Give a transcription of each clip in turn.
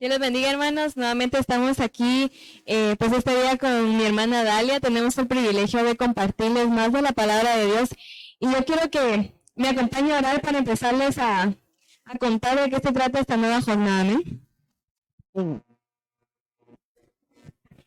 Dios les bendiga, hermanos. Nuevamente estamos aquí, pues este día con mi hermana Dalia. Tenemos el privilegio de compartirles más de la palabra de Dios. Y yo quiero que me acompañe a orar para empezarles a contar de qué se trata esta nueva jornada. ¿Amén?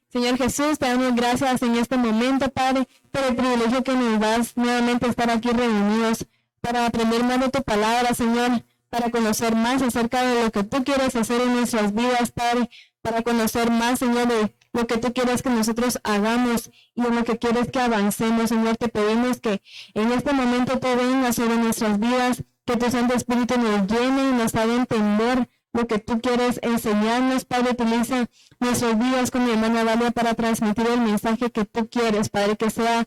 Señor Jesús, te damos gracias en este momento, Padre, por el privilegio que nos das nuevamente estar aquí reunidos para aprender más de tu palabra, Señor, para conocer más acerca de lo que tú quieres hacer en nuestras vidas, Padre, para conocer más, Señor, de lo que tú quieres que nosotros hagamos y en lo que quieres que avancemos, Señor. Te pedimos que en este momento tú vengas sobre nuestras vidas, que tu Santo Espíritu nos llene y nos haga entender lo que tú quieres enseñarnos, Padre. Utiliza nuestras vidas con mi hermana Dalia para transmitir el mensaje que tú quieres, Padre, que sea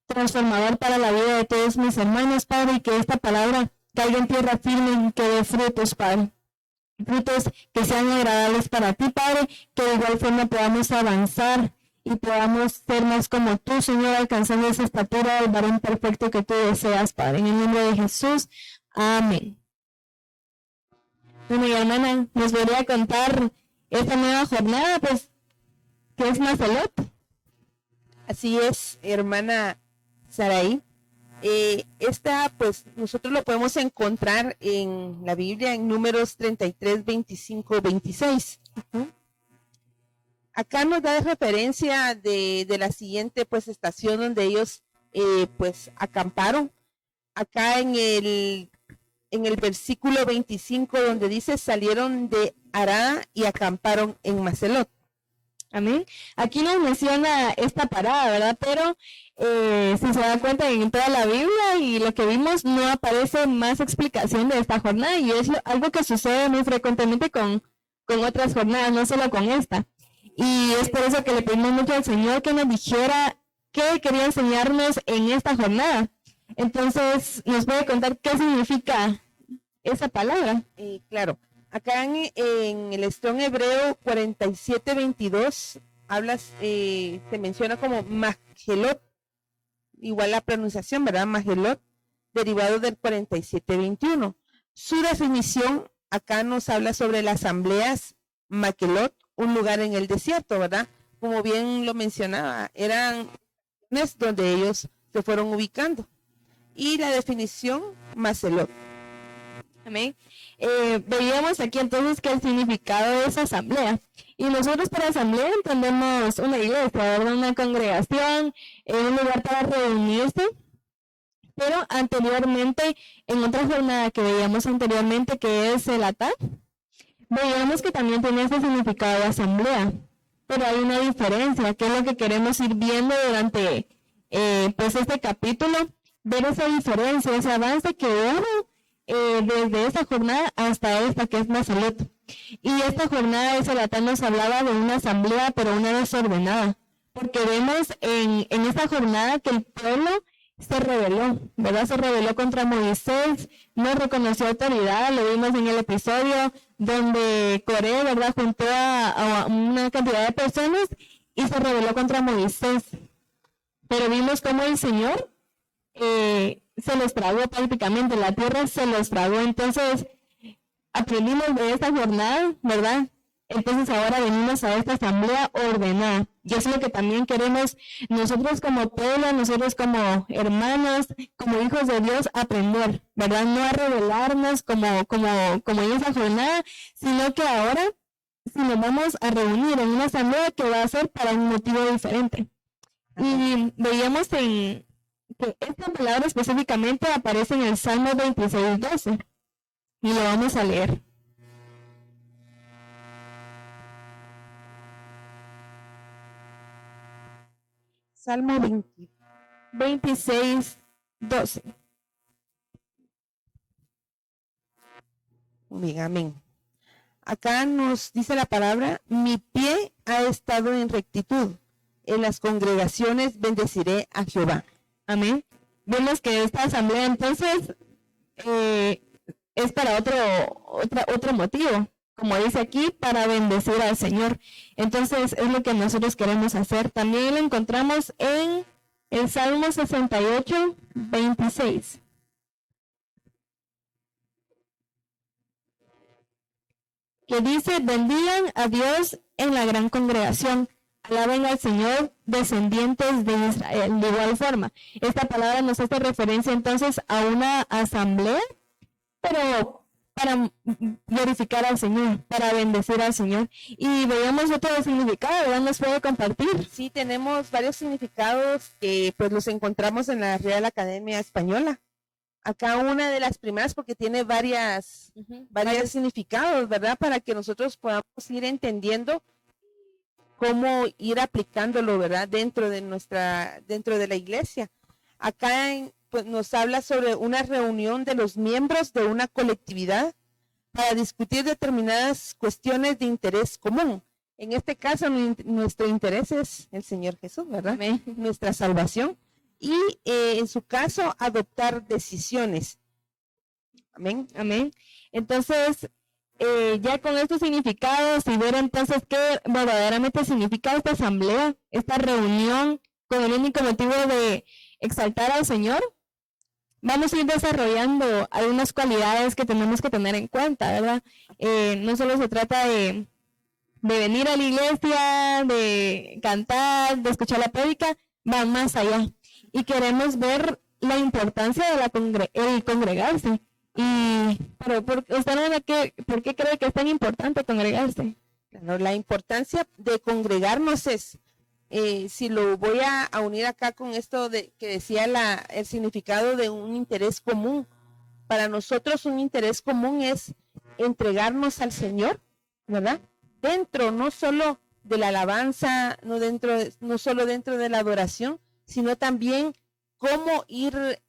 transformador para la vida de todos mis hermanos, Padre, y que esta palabra caiga en tierra firme y que dé frutos, Padre. Frutos que sean agradables para ti, Padre, que de igual forma podamos avanzar y podamos ser más como tú, Señor, alcanzando esa estatura del varón perfecto que tú deseas, Padre. En el nombre de Jesús, amén. Bueno, mi hermana nos volvería a contar esta nueva jornada, pues, ¿qué es Macelot? Así es, hermana Saraí. Esta, pues, nosotros lo podemos encontrar en la Biblia en Números 33, 25, 26. Acá nos da referencia de la siguiente, pues, estación donde ellos, pues, acamparon. Acá en el versículo 25, donde dice, salieron de Ará y acamparon en Macelot. Amén. Aquí nos menciona esta parada, ¿verdad? Pero si se dan cuenta, en toda la Biblia y lo que vimos, no aparece más explicación de esta jornada, y es algo que sucede muy frecuentemente con otras jornadas, no solo con esta. Y es por eso que le pedimos mucho al Señor que nos dijera qué quería enseñarnos en esta jornada. Entonces, ¿nos puede contar qué significa esa palabra? Claro. Acá en el Strong Hebreo 47:22 se menciona como Magelot, igual la pronunciación, ¿verdad? Magelot, derivado del 47:21. Su definición acá nos habla sobre las asambleas Makelot, un lugar en el desierto, ¿verdad? Como bien lo mencionaba, eran donde ellos se fueron ubicando. Y la definición, Macelot. Amén. Veíamos aquí entonces que el significado es asamblea. Y nosotros por asamblea entendemos una iglesia, ¿verdad? Una congregación, un lugar para reunirse. Pero anteriormente, en otra jornada que veíamos anteriormente, que es el Atá, veíamos que también tiene ese significado de asamblea. Pero hay una diferencia, que es lo que queremos ir viendo durante pues este capítulo, ver esa diferencia, ese avance que hubo desde esta jornada hasta esta, que es Macelot. Y esta jornada de Selatán nos hablaba de una asamblea, pero una desordenada, porque vemos en esta jornada que el pueblo se rebeló, ¿verdad? Se rebeló contra Moisés, no reconoció autoridad. Lo vimos en el episodio donde Coré, ¿verdad?, juntó a una cantidad de personas y se rebeló contra Moisés. Pero vimos cómo el Señor se los tragó prácticamente, la tierra se los tragó. Entonces, aprendimos de esta jornada, ¿verdad? Entonces ahora venimos a esta asamblea ordenada. Y eso es lo que también queremos nosotros como pueblo, nosotros como hermanos, como hijos de Dios, aprender, ¿verdad? No a rebelarnos como en esa jornada, sino que ahora, si nos vamos a reunir en una asamblea, que va a ser para un motivo diferente. Y veíamos que esta palabra específicamente aparece en el Salmo 26:12. Y lo vamos a leer. Salmo 26:12. Bien, amén. Acá nos dice la palabra, mi pie ha estado en rectitud. En las congregaciones bendeciré a Jehová. Amén. Vemos que esta asamblea entonces es para otro motivo, como dice aquí, para bendecir al Señor. Entonces es lo que nosotros queremos hacer. También lo encontramos en el Salmo 68:26. que dice: bendigan a Dios en la gran congregación, alaben al Señor, descendientes de Israel. De igual forma, esta palabra nos hace referencia entonces a una asamblea, pero para glorificar al Señor, para bendecir al Señor. Y veamos otro significado, ¿verdad? ¿Nos puede compartir? Sí, tenemos varios significados que pues los encontramos en la Real Academia Española. Acá una de las primeras, porque tiene varios significados, ¿verdad? Para que nosotros podamos ir entendiendo cómo ir aplicándolo, ¿verdad? Dentro de la iglesia. Acá pues, nos habla sobre una reunión de los miembros de una colectividad para discutir determinadas cuestiones de interés común. En este caso, nuestro interés es el Señor Jesús, ¿verdad? Amén. Nuestra salvación. Y en su caso, adoptar decisiones. Amén. Amén. Entonces, ya con estos significados y ver entonces qué verdaderamente significa esta asamblea, esta reunión con el único motivo de exaltar al Señor, vamos a ir desarrollando algunas cualidades que tenemos que tener en cuenta, ¿verdad? No solo se trata de venir a la iglesia, de cantar, de escuchar la prédica, va más allá. Y queremos ver la importancia de el congregarse. Pero ¿por qué cree que es tan importante congregarse? Claro, la importancia de congregarnos es, si lo voy a unir acá con esto de que decía el significado de un interés común. Para nosotros un interés común es entregarnos al Señor, ¿verdad? Dentro, no solo de la alabanza, no solo dentro de la adoración, sino también cómo ir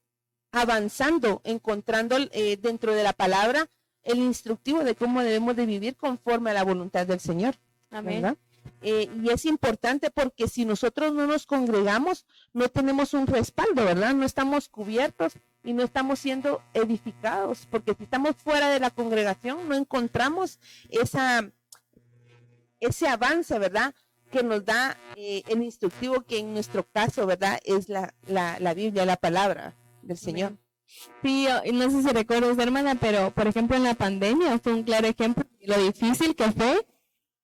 avanzando, encontrando dentro de la palabra el instructivo de cómo debemos de vivir conforme a la voluntad del Señor. Amén. ¿Verdad? Y es importante porque si nosotros no nos congregamos, no tenemos un respaldo, ¿verdad? No estamos cubiertos y no estamos siendo edificados, porque si estamos fuera de la congregación, no encontramos ese avance, ¿verdad? Que nos da el instructivo, que en nuestro caso, ¿verdad? Es la Biblia, la palabra del Señor. Sí, no sé si recuerdas, hermana, pero por ejemplo en la pandemia fue un claro ejemplo de lo difícil que fue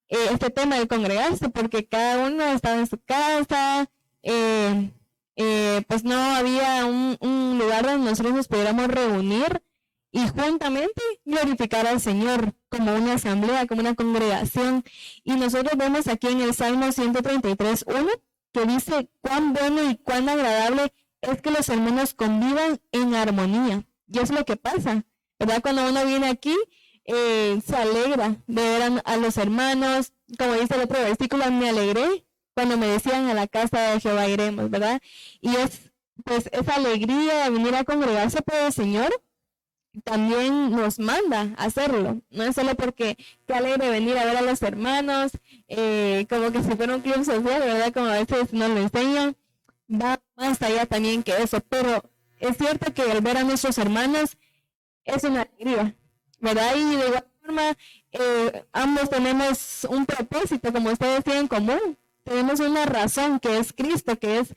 este tema de congregarse, porque cada uno estaba en su casa, pues no había un lugar donde nosotros nos pudiéramos reunir y juntamente glorificar al Señor como una asamblea, como una congregación. Y nosotros vemos aquí en el Salmo 133:1 que dice: cuán bueno y cuán agradable es que los hermanos convivan en armonía. Y es lo que pasa, ¿verdad? Cuando uno viene aquí, se alegra de ver a los hermanos. Como dice el otro versículo, me alegré cuando me decían: a la casa de Jehová iremos, ¿verdad? Y es pues esa alegría de venir a congregarse por el Señor también nos manda a hacerlo. No es solo porque qué alegre venir a ver a los hermanos, como que si fuera un club social, ¿verdad? Como a veces nos lo enseñan, va más allá también que eso. Pero es cierto que el ver a nuestros hermanos es una alegría, ¿verdad? Y de igual forma, ambos tenemos un propósito, como ustedes tienen en común. Tenemos una razón, que es Cristo, que es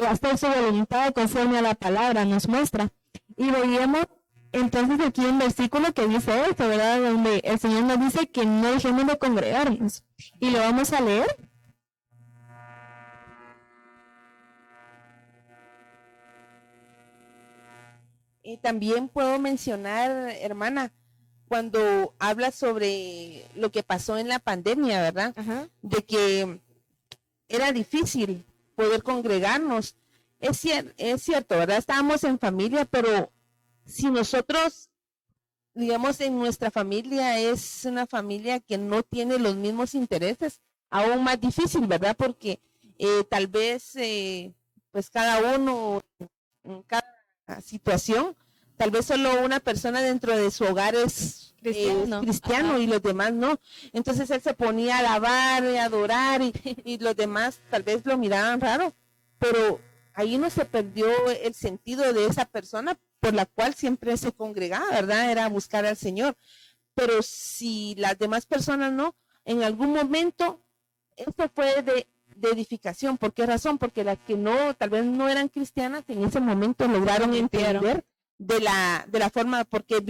hacer su voluntad conforme a la palabra nos muestra. Y veíamos entonces aquí un versículo que dice esto, ¿verdad? Donde el Señor nos dice que no dejemos de congregarnos. Y lo vamos a leer. Y también puedo mencionar, hermana, cuando habla sobre lo que pasó en la pandemia, ¿verdad? Ajá. De que era difícil poder congregarnos. Es cierto, ¿verdad? Estábamos en familia, pero si nosotros, digamos, en nuestra familia es una familia que no tiene los mismos intereses, aún más difícil, ¿verdad? Porque tal vez, pues cada uno, en cada situación, tal vez solo una persona dentro de su hogar es cristiano y los demás no. Entonces él se ponía a alabar, a adorar y los demás tal vez lo miraban raro, pero ahí no se perdió el sentido de esa persona por la cual siempre se congregaba, ¿verdad? Era buscar al Señor. Pero si las demás personas no, en algún momento esto fue de edificación. ¿Por qué razón? Porque las que no, tal vez no eran cristianas, en ese momento lograron entender de la forma por qué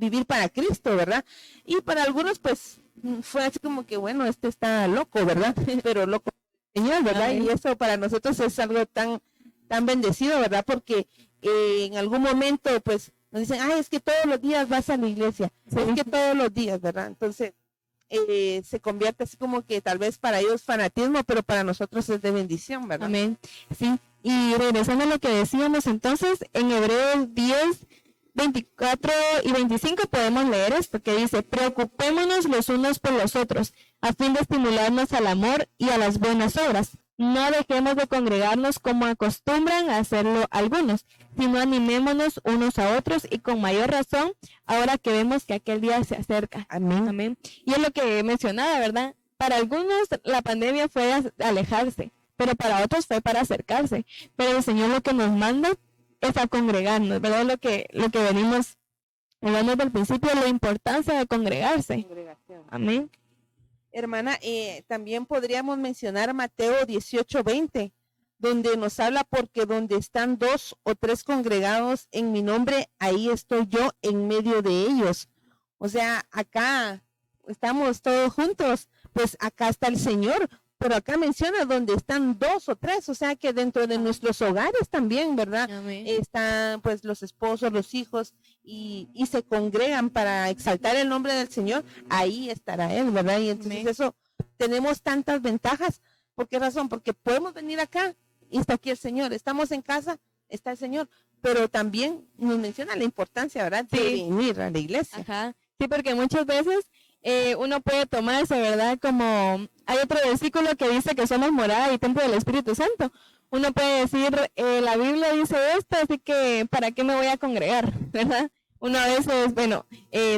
vivir para Cristo, ¿verdad? Y para algunos, pues, fue así como que, bueno, este está loco, ¿verdad? Pero loco, Señor, ¿verdad? Amén. Y eso para nosotros es algo tan bendecido, ¿verdad? Porque en algún momento, pues, nos dicen, ay, es que todos los días vas a la iglesia, es que todos los días, ¿verdad? Entonces, se convierte así como que tal vez para ellos fanatismo, pero para nosotros es de bendición, ¿verdad? Amén. Sí, y regresando a lo que decíamos entonces, en Hebreos 10, 24 y 25 podemos leer esto, que dice, preocupémonos los unos por los otros, a fin de estimularnos al amor y a las buenas obras. No dejemos de congregarnos como acostumbran a hacerlo algunos, sino animémonos unos a otros y con mayor razón, ahora que vemos que aquel día se acerca. Amén. Amén. Y es lo que mencionaba, ¿verdad? Para algunos la pandemia fue alejarse, pero para otros fue para acercarse. Pero el Señor lo que nos manda es a congregarnos, ¿verdad? Lo que venimos hablando desde el principio, la importancia de congregarse. Amén. Hermana, también podríamos mencionar Mateo 18:20, donde nos habla porque donde están 2 o 3 congregados en mi nombre, ahí estoy yo en medio de ellos. O sea, acá estamos todos juntos, pues acá está el Señor, pero acá menciona donde están 2 o 3, o sea que dentro de nuestros hogares también, ¿verdad? Amén. Están pues los esposos, los hijos, y se congregan para exaltar el nombre del Señor, ahí estará Él, ¿verdad? Y entonces Amén. eso, tenemos tantas ventajas. ¿Por qué razón? Porque podemos venir acá y está aquí el Señor, estamos en casa, está el Señor, pero también nos menciona la importancia, ¿verdad? De Sí. venir a la iglesia. Ajá. Sí, porque muchas veces uno puede tomarse, ¿verdad? Como hay otro versículo que dice que somos morada y templo del Espíritu Santo. Uno puede decir, la Biblia dice esto, así que ¿para qué me voy a congregar? ¿Verdad? Uno a veces, bueno,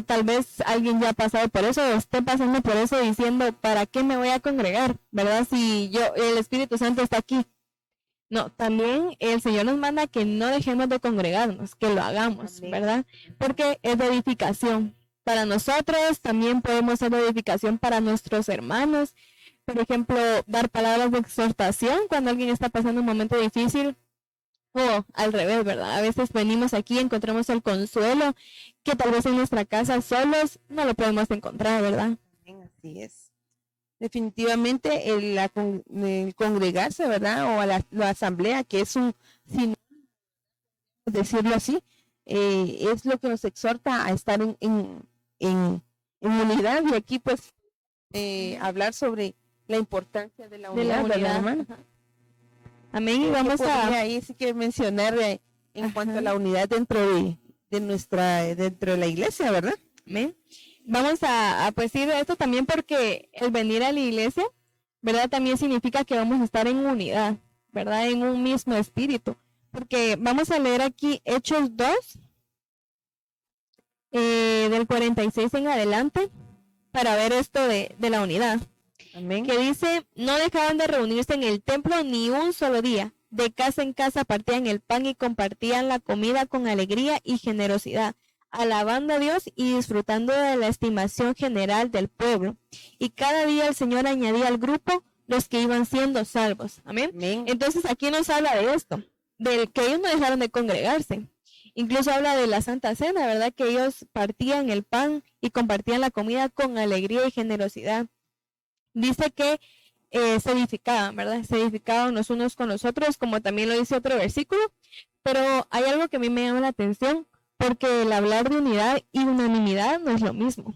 tal vez alguien ya ha pasado por eso, o esté pasando por eso diciendo, ¿para qué me voy a congregar? ¿Verdad? Si el Espíritu Santo está aquí. No, también el Señor nos manda que no dejemos de congregarnos, que lo hagamos, Amén. ¿verdad? Porque es de edificación para nosotros, también podemos ser de edificación para nuestros hermanos. Por ejemplo, dar palabras de exhortación cuando alguien está pasando un momento difícil, o al revés, ¿verdad? A veces venimos aquí y encontramos el consuelo que tal vez en nuestra casa solos no lo podemos encontrar, ¿verdad? Así es. Definitivamente el congregarse, ¿verdad? O a la asamblea, que es un sinónimo, decirlo así, es lo que nos exhorta a estar en unidad. Y aquí pues hablar sobre la importancia de la unidad, ¿verdad, hermano? Amén. Y vamos ahí sí que mencionar en cuanto a la unidad dentro de la iglesia, ¿verdad? Amén. Vamos a pues ir a esto también porque el venir a la iglesia, ¿verdad? También significa que vamos a estar en unidad, ¿verdad? En un mismo espíritu. Porque vamos a leer aquí Hechos 2, del 46 en adelante, para ver esto de la unidad. Amén. Que dice, no dejaban de reunirse en el templo ni un solo día. De casa en casa partían el pan y compartían la comida con alegría y generosidad, alabando a Dios y disfrutando de la estimación general del pueblo. Y cada día el Señor añadía al grupo los que iban siendo salvos. Amén. Amén. Entonces aquí nos habla de esto, del que ellos no dejaron de congregarse. Incluso habla de la Santa Cena, ¿verdad? Que ellos partían el pan y compartían la comida con alegría y generosidad. Dice que se edificaban, ¿verdad? Se edificaban los unos con los otros, como también lo dice otro versículo. Pero hay algo que a mí me llama la atención, porque el hablar de unidad y unanimidad no es lo mismo.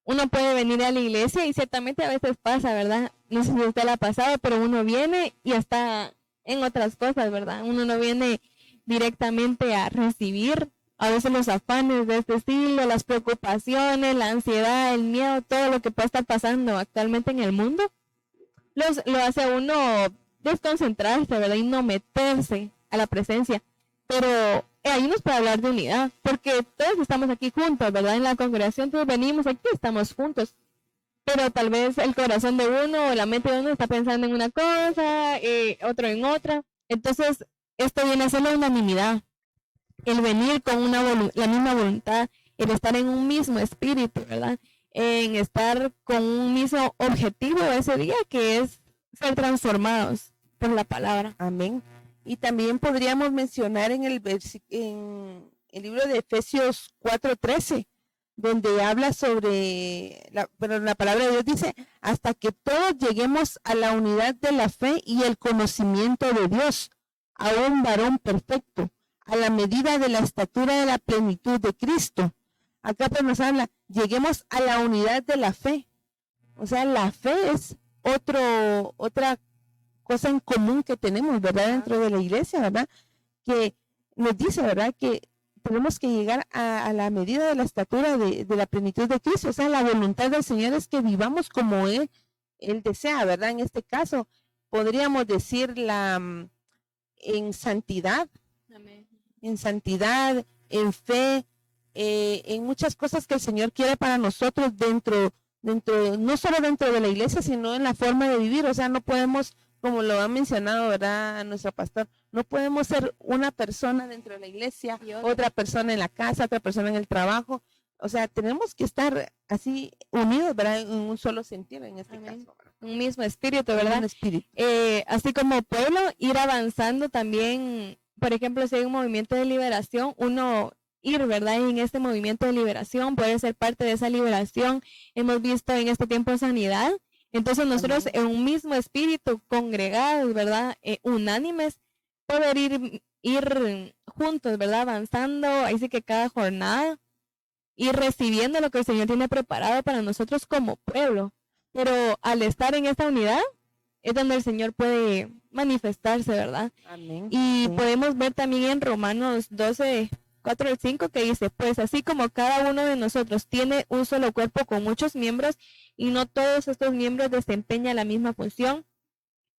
Uno puede venir a la iglesia y ciertamente a veces pasa, ¿verdad? No sé si usted la ha pasado, pero uno viene y está en otras cosas, ¿verdad? Uno no viene directamente a recibir a veces los afanes de este estilo, las preocupaciones, la ansiedad, el miedo, todo lo que puede estar pasando actualmente en el mundo, lo hace a uno desconcentrarse, ¿verdad? Y no meterse a la presencia. Pero ahí nos puede hablar de unidad, porque todos estamos aquí juntos, ¿verdad? En la congregación todos venimos aquí, estamos juntos. Pero tal vez el corazón de uno o la mente de uno está pensando en una cosa, otro en otra. Entonces, esto viene a ser la unanimidad. El venir con la misma voluntad, el estar en un mismo espíritu, ¿verdad? En estar con un mismo objetivo ese día, que es ser transformados por la palabra. Amén. Y también podríamos mencionar en el libro de Efesios 4:13, donde habla sobre, pero la palabra de Dios dice, hasta que todos lleguemos a la unidad de la fe y el conocimiento de Dios, a un varón perfecto, a la medida de la estatura de la plenitud de Cristo. Acá pues nos habla, lleguemos a la unidad de la fe. O sea, la fe es otra cosa en común que tenemos, ¿verdad? Dentro de la iglesia, ¿verdad? Que nos dice, ¿verdad? Que tenemos que llegar a la medida de la estatura de la plenitud de Cristo. O sea, la voluntad del Señor es que vivamos como Él desea, ¿verdad? En este caso, podríamos decir en santidad. Amén. En santidad, en fe, en muchas cosas que el Señor quiere para nosotros dentro, no solo dentro de la iglesia, sino en la forma de vivir. O sea, no podemos, como lo ha mencionado, ¿verdad?, nuestro pastor, no podemos ser una persona dentro de la iglesia, otra persona en la casa, otra persona en el trabajo. O sea, tenemos que estar así unidos, ¿verdad?, en un solo sentido en este Amén. Caso. ¿Verdad? Un mismo espíritu, ¿verdad? Un espíritu. Así como pueblo, ir avanzando también. Por ejemplo, si hay un movimiento de liberación, uno ir, ¿verdad? En este movimiento de liberación, puede ser parte de esa liberación. Hemos visto en este tiempo sanidad. Entonces nosotros en un mismo espíritu, congregados, ¿verdad? Unánimes, poder ir juntos, ¿verdad? Avanzando, ahí sí que cada jornada, ir recibiendo lo que el Señor tiene preparado para nosotros como pueblo. Pero al estar en esta unidad, es donde el Señor puede manifestarse, ¿verdad? Amén. Y podemos ver también en Romanos 12, 4 al 5, que dice, pues así como cada uno de nosotros tiene un solo cuerpo con muchos miembros y no todos estos miembros desempeñan la misma función,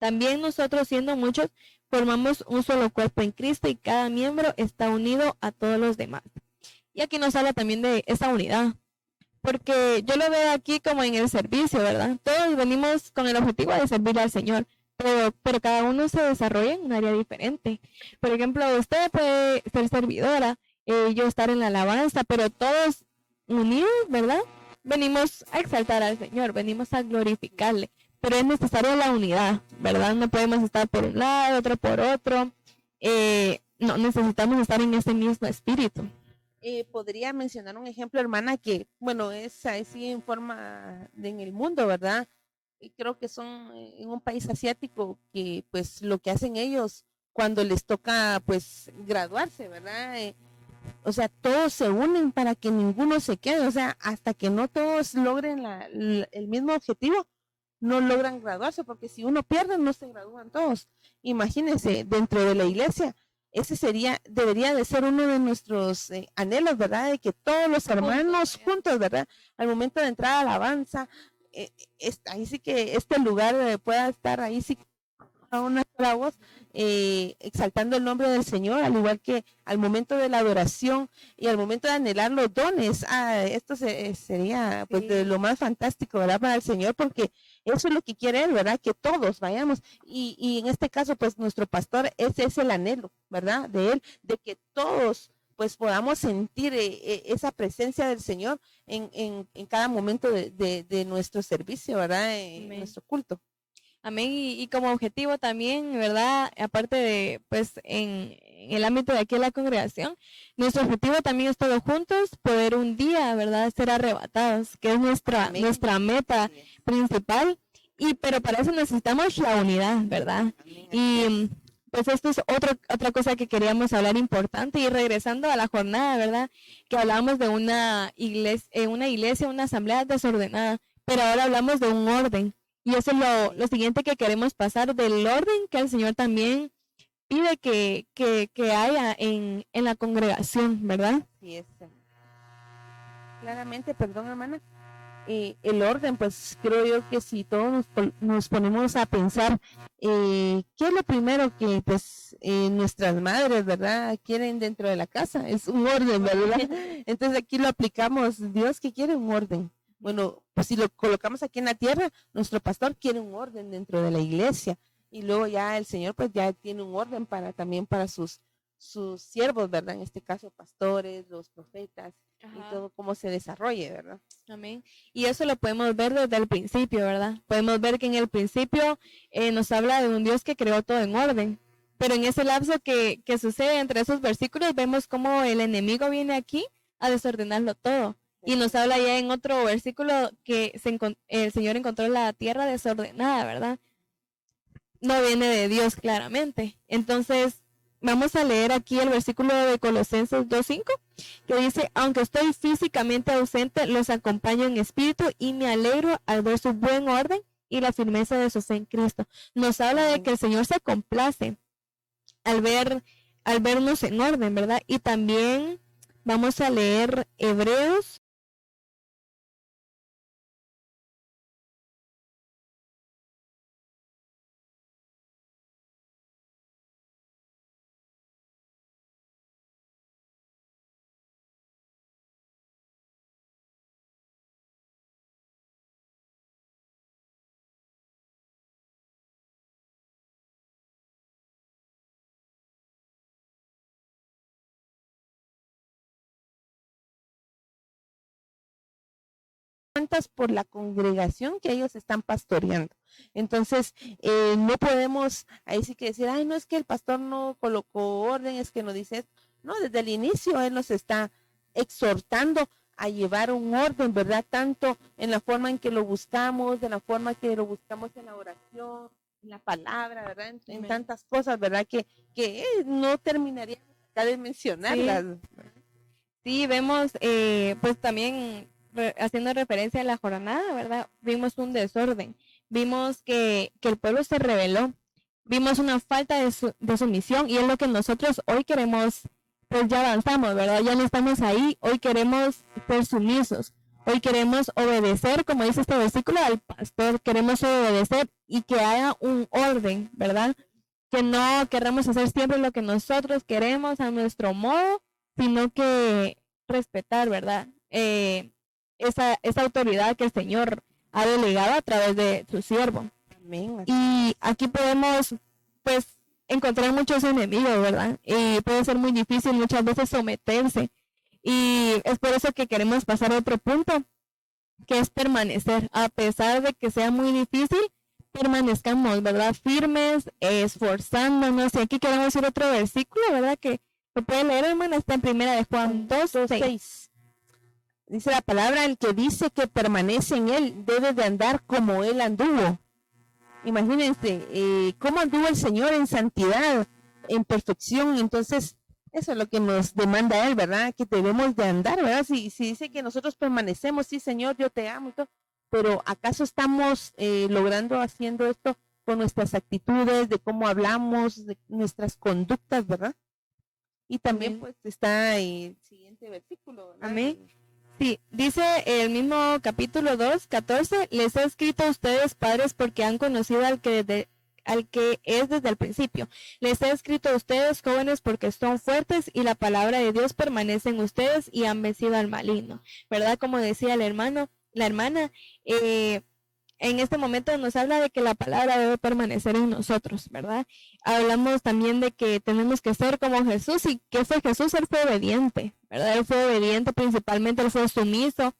también nosotros siendo muchos formamos un solo cuerpo en Cristo y cada miembro está unido a todos los demás. Y aquí nos habla también de esa unidad, porque yo lo veo aquí como en el servicio, ¿verdad? Todos venimos con el objetivo de servir al Señor, pero cada uno se desarrolla en un área diferente. Por ejemplo, usted puede ser servidora, yo estar en la alabanza, pero todos unidos, ¿verdad? Venimos a exaltar al Señor, venimos a glorificarle, pero es necesaria la unidad, ¿verdad? No podemos estar por un lado, otro por otro. No, necesitamos estar en ese mismo espíritu. Podría mencionar un ejemplo, hermana, que, bueno, es así en forma en el mundo, ¿verdad? Y creo que son en un país asiático que, pues, lo que hacen ellos cuando les toca, pues, graduarse, ¿verdad? O sea, todos se unen para que ninguno se quede, o sea, hasta que no todos logren el mismo objetivo, no logran graduarse, porque si uno pierde, no se gradúan todos. Imagínense, dentro de la iglesia, ese debería de ser uno de nuestros anhelos, ¿verdad? De que todos los hermanos juntos, ¿verdad? Al momento de entrar a la alabanza, ahí sí que este lugar pueda estar ahí sí a una sola voz, exaltando el nombre del Señor, al igual que al momento de la adoración y al momento de anhelar los dones. Esto sería pues de lo más fantástico, ¿verdad? Para el Señor, porque eso es lo que quiere Él, ¿verdad? Que todos vayamos. Y en este caso, pues nuestro pastor, ese es el anhelo, ¿verdad? De Él, de que todos pues podamos sentir esa presencia del Señor en cada momento de nuestro servicio, ¿verdad? En nuestro culto. Amén. Y como objetivo también, ¿verdad? Aparte de, pues, en el ámbito de aquí de la congregación, nuestro objetivo también es todos juntos poder un día, ¿verdad?, ser arrebatados, que es nuestra meta principal. Pero para eso necesitamos la unidad, ¿verdad? Amén. Y pues esto es otra cosa que queríamos hablar importante. Y regresando a la jornada, ¿verdad?, que hablábamos de una iglesia, una asamblea desordenada, pero ahora hablamos de un orden. Y eso es lo siguiente que queremos pasar, del orden que el Señor también pide que haya en la congregación, ¿verdad? Sí, es. Claramente, perdón, hermana, el orden, pues creo yo que si todos nos ponemos a pensar, ¿qué es lo primero que pues nuestras madres, ¿verdad?, quieren dentro de la casa? Es un orden, ¿verdad? Entonces aquí lo aplicamos. Dios, que quiere un orden. Bueno, pues si lo colocamos aquí en la tierra, nuestro pastor quiere un orden dentro de la iglesia, y luego ya el Señor pues ya tiene un orden también para sus siervos, ¿verdad? En este caso, pastores, los profetas. Ajá. Y todo cómo se desarrolle, ¿verdad? Amén. Y eso lo podemos ver desde el principio, ¿verdad? Podemos ver que en el principio nos habla de un Dios que creó todo en orden, pero en ese lapso que sucede entre esos versículos, vemos cómo el enemigo viene aquí a desordenarlo todo. Y nos habla ya en otro versículo que el Señor encontró la tierra desordenada, ¿verdad? No viene de Dios claramente. Entonces, vamos a leer aquí el versículo de Colosenses 2:5, que dice: aunque estoy físicamente ausente, los acompaño en espíritu y me alegro al ver su buen orden y la firmeza de su fe en Cristo. Nos habla de que el Señor se complace al vernos en orden, ¿verdad? Y también vamos a leer Hebreos. Cuentas por la congregación que ellos están pastoreando. Entonces, no podemos ahí sí que decir, ay, no es que el pastor no colocó orden, es que no dice esto. No, desde el inicio él nos está exhortando a llevar un orden, ¿verdad? Tanto en la forma en que lo buscamos, de la forma que lo buscamos en la oración, en la palabra, ¿verdad? En tantas cosas, ¿verdad? Que no terminaríamos acá de mencionarlas. Sí, vemos, pues también haciendo referencia a la jornada, ¿verdad? Vimos un desorden, vimos que el pueblo se rebeló, vimos una falta de sumisión y es lo que nosotros hoy queremos, pues ya avanzamos, ¿verdad? Ya no estamos ahí, hoy queremos ser sumisos, hoy queremos obedecer, como dice este versículo, al pastor, queremos obedecer y que haya un orden, ¿verdad? Que no querramos hacer siempre lo que nosotros queremos a nuestro modo, sino que respetar, ¿verdad? Esa autoridad que el Señor ha delegado a través de su siervo. Amén. Y aquí podemos, pues, encontrar muchos enemigos, ¿verdad? Y puede ser muy difícil muchas veces someterse. Y es por eso que queremos pasar a otro punto, que es permanecer. A pesar de que sea muy difícil, permanezcamos, ¿verdad? Firmes, esforzándonos. Y aquí queremos ir a otro versículo, ¿verdad? Que lo puede leer, hermana, está en primera de Juan 2:6. Dice la palabra, el que dice que permanece en él debe de andar como él anduvo. Imagínense cómo anduvo el Señor en santidad, en perfección. Entonces, eso es lo que nos demanda Él, ¿verdad? Que debemos de andar, ¿verdad? Si dice que nosotros permanecemos, sí, Señor, yo te amo y todo, pero ¿acaso estamos logrando haciendo esto con nuestras actitudes, de cómo hablamos, de nuestras conductas, ¿verdad? Y también, pues, está el siguiente versículo, ¿verdad? Amén. Sí, dice el mismo capítulo 2:14, les he escrito a ustedes, padres, porque han conocido al que es desde el principio. Les he escrito a ustedes, jóvenes, porque son fuertes y la palabra de Dios permanece en ustedes y han vencido al maligno. ¿Verdad? Como decía la hermana, en este momento nos habla de que la palabra debe permanecer en nosotros, ¿verdad? Hablamos también de que tenemos que ser como Jesús. ¿Y qué fue Jesús? Él fue obediente, ¿verdad? Él fue obediente, principalmente él fue sumiso.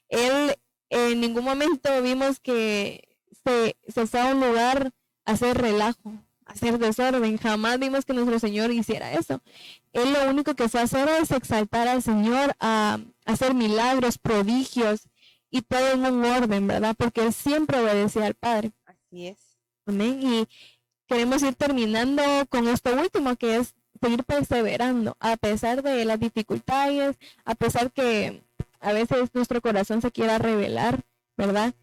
Él en ningún momento vimos que se fue a un lugar a hacer relajo, a hacer desorden. Jamás vimos que nuestro Señor hiciera eso. Él lo único que fue a hacer es exaltar al Señor, a hacer milagros, prodigios, y todo en un orden, ¿verdad? Porque él siempre obedecía al Padre. Así es. Amén. Y queremos ir terminando con esto último, que es seguir perseverando a pesar de las dificultades, a pesar que a veces nuestro corazón se quiera rebelar, ¿verdad?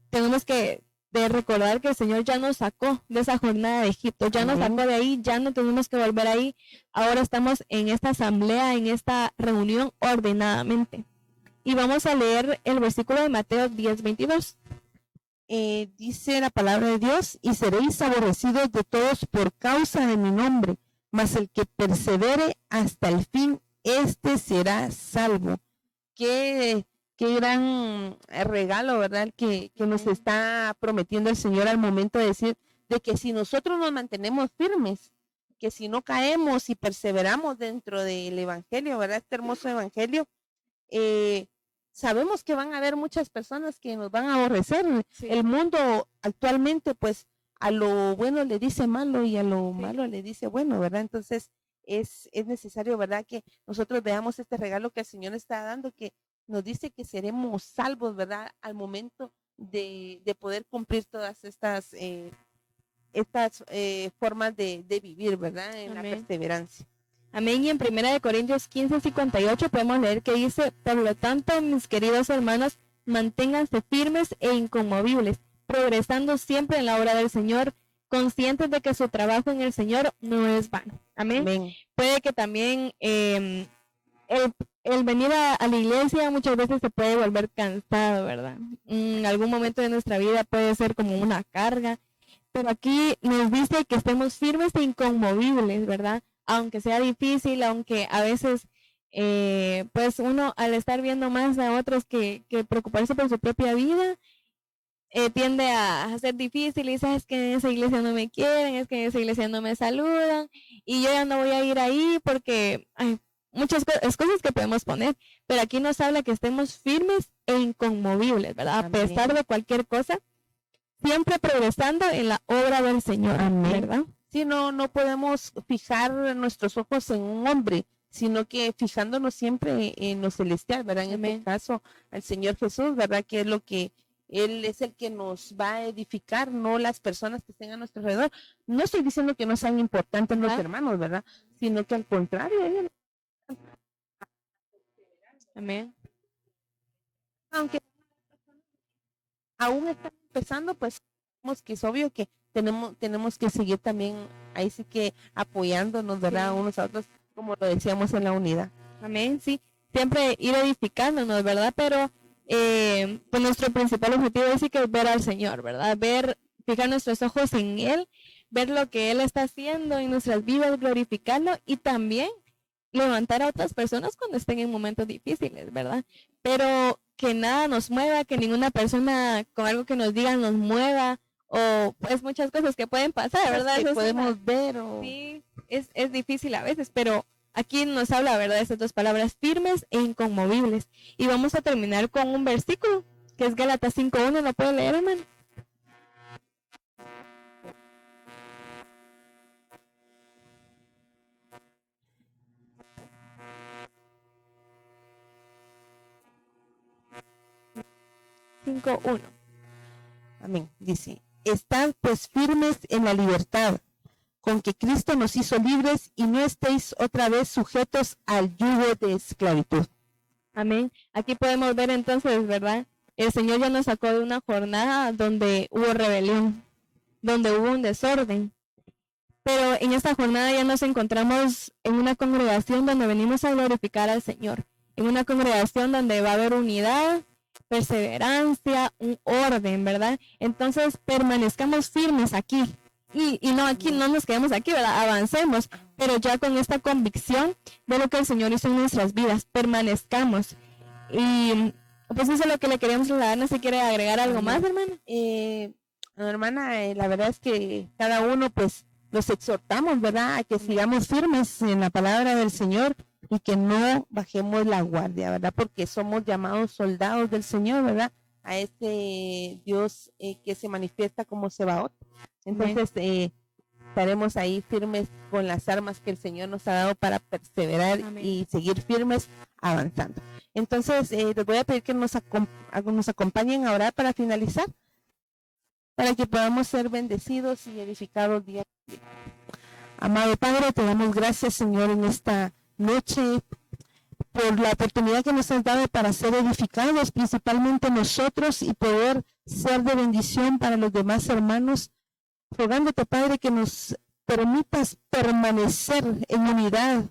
Tenemos que recordar que el Señor ya nos sacó de esa jornada de Egipto, ya nos sacó de ahí, ya no tenemos que volver ahí. Ahora estamos en esta asamblea, en esta reunión ordenadamente. Y vamos a leer el versículo de Mateo 10:22. Dice la palabra de Dios, y seréis aborrecidos de todos por causa de mi nombre, mas el que persevere hasta el fin, este será salvo. Qué gran regalo, ¿verdad? Que nos está prometiendo el Señor al momento de decir de que si nosotros nos mantenemos firmes, que si no caemos y perseveramos dentro del Evangelio, ¿verdad? Este hermoso Evangelio, sabemos que van a haber muchas personas que nos van a aborrecer. Sí. El mundo actualmente, pues, a lo bueno le dice malo y a lo malo le dice bueno, ¿verdad? Entonces, es necesario, ¿verdad? Que nosotros veamos este regalo que el Señor está dando, que nos dice que seremos salvos, ¿verdad? Al momento de poder cumplir todas estas formas de vivir, ¿verdad? En la Amén. perseverancia. Amén. Y en 1 Corintios 15:58 podemos leer que dice: por lo tanto, mis queridos hermanos, manténganse firmes e inconmovibles, progresando siempre en la obra del Señor, conscientes de que su trabajo en el Señor no es vano. Amén. Amén. Puede que también el venir a la iglesia muchas veces se puede volver cansado, ¿verdad? En algún momento de nuestra vida puede ser como una carga, pero aquí nos dice que estemos firmes e inconmovibles, ¿verdad? Aunque sea difícil, aunque a veces, pues uno al estar viendo más a otros que preocuparse por su propia vida, tiende a ser difícil y sabes que en esa iglesia no me quieren, es que en esa iglesia no me saludan y yo ya no voy a ir ahí porque hay muchas cosas que podemos poner, pero aquí nos habla que estemos firmes e inconmovibles, ¿verdad? Amén. A pesar de cualquier cosa, siempre progresando en la obra del Señor. Amén. ¿Verdad? Sí, no podemos fijar nuestros ojos en un hombre, sino que fijándonos siempre en lo celestial, ¿verdad? En Amén. este caso, al Señor Jesús, ¿verdad? Que es lo que Él es el que nos va a edificar, no las personas que estén a nuestro alrededor. No estoy diciendo que no sean importantes los hermanos, ¿verdad? Sino que al contrario, Él, Amén. aunque aún están empezando, pues que es obvio que tenemos que seguir también ahí sí que apoyándonos, ¿verdad? Sí. Unos a otros, como lo decíamos en la unidad. Amén, sí. Siempre ir edificándonos, ¿verdad? Pero pues nuestro principal objetivo es sí que es ver al Señor, ¿verdad? Fijar nuestros ojos en Él, ver lo que Él está haciendo en nuestras vidas, glorificarlo y también levantar a otras personas cuando estén en momentos difíciles, ¿verdad? Pero que nada nos mueva, que ninguna persona con algo que nos digan nos mueva, o pues muchas cosas que pueden pasar, ¿verdad? Que Eso podemos ver o... Sí, es difícil a veces, pero aquí nos habla, ¿verdad? Esas dos palabras, firmes e inconmovibles. Y vamos a terminar con un versículo, que es Gálatas 5:1, ¿lo puedo leer, hermano? Amén. Dice, estad pues firmes en la libertad, con que Cristo nos hizo libres y no estéis otra vez sujetos al yugo de esclavitud. Amén. Aquí podemos ver entonces, ¿verdad? El Señor ya nos sacó de una jornada donde hubo rebelión, donde hubo un desorden. Pero en esta jornada ya nos encontramos en una congregación donde venimos a glorificar al Señor. En una congregación donde va a haber unidad, perseverancia, un orden, ¿verdad? Entonces permanezcamos firmes aquí. Y no aquí, no nos quedemos aquí, ¿verdad? Avancemos, pero ya con esta convicción de lo que el Señor hizo en nuestras vidas, permanezcamos. Y pues eso es lo que le queríamos trasladar. ¿No se quiere agregar algo más, hermana? Hermana, la verdad es que cada uno pues los exhortamos, ¿verdad? A que sigamos firmes en la palabra del Señor y que no bajemos la guardia, ¿verdad? Porque somos llamados soldados del Señor, ¿verdad? A ese Dios que se manifiesta como Sebaot. Entonces, estaremos ahí firmes con las armas que el Señor nos ha dado para perseverar. Amén. Y seguir firmes avanzando. Entonces, les voy a pedir que nos acompañen a orar para finalizar, para que podamos ser bendecidos y edificados día a día. Amado Padre, te damos gracias, Señor, en esta noche por la oportunidad que nos has dado para ser edificados, principalmente nosotros, y poder ser de bendición para los demás hermanos, rogándote, Padre, que nos permitas permanecer en unidad,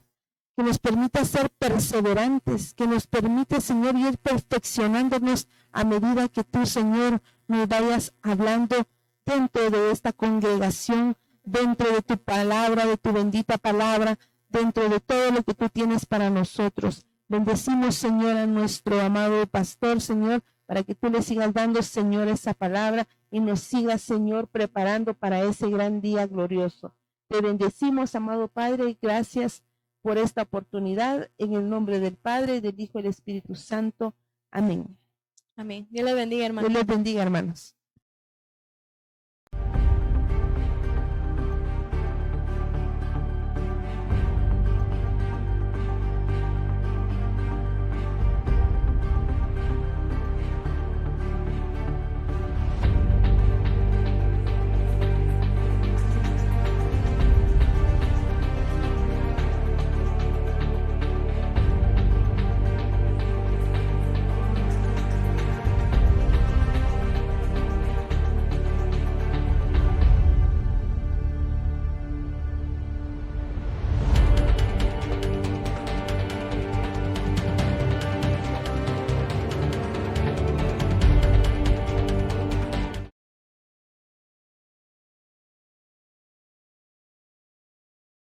que nos permitas ser perseverantes, que nos permitas, Señor, ir perfeccionándonos a medida que tú, Señor, nos vayas hablando dentro de esta congregación, dentro de tu palabra, de tu bendita palabra, dentro de todo lo que tú tienes para nosotros. Bendecimos, Señor, a nuestro amado pastor, Señor, para que tú le sigas dando, Señor, esa palabra y nos sigas, Señor, preparando para ese gran día glorioso. Te bendecimos, amado Padre, y gracias por esta oportunidad, en el nombre del Padre, del Hijo y del Espíritu Santo. Amén. Amén. Dios les bendiga, hermanos. Dios les bendiga, hermanos.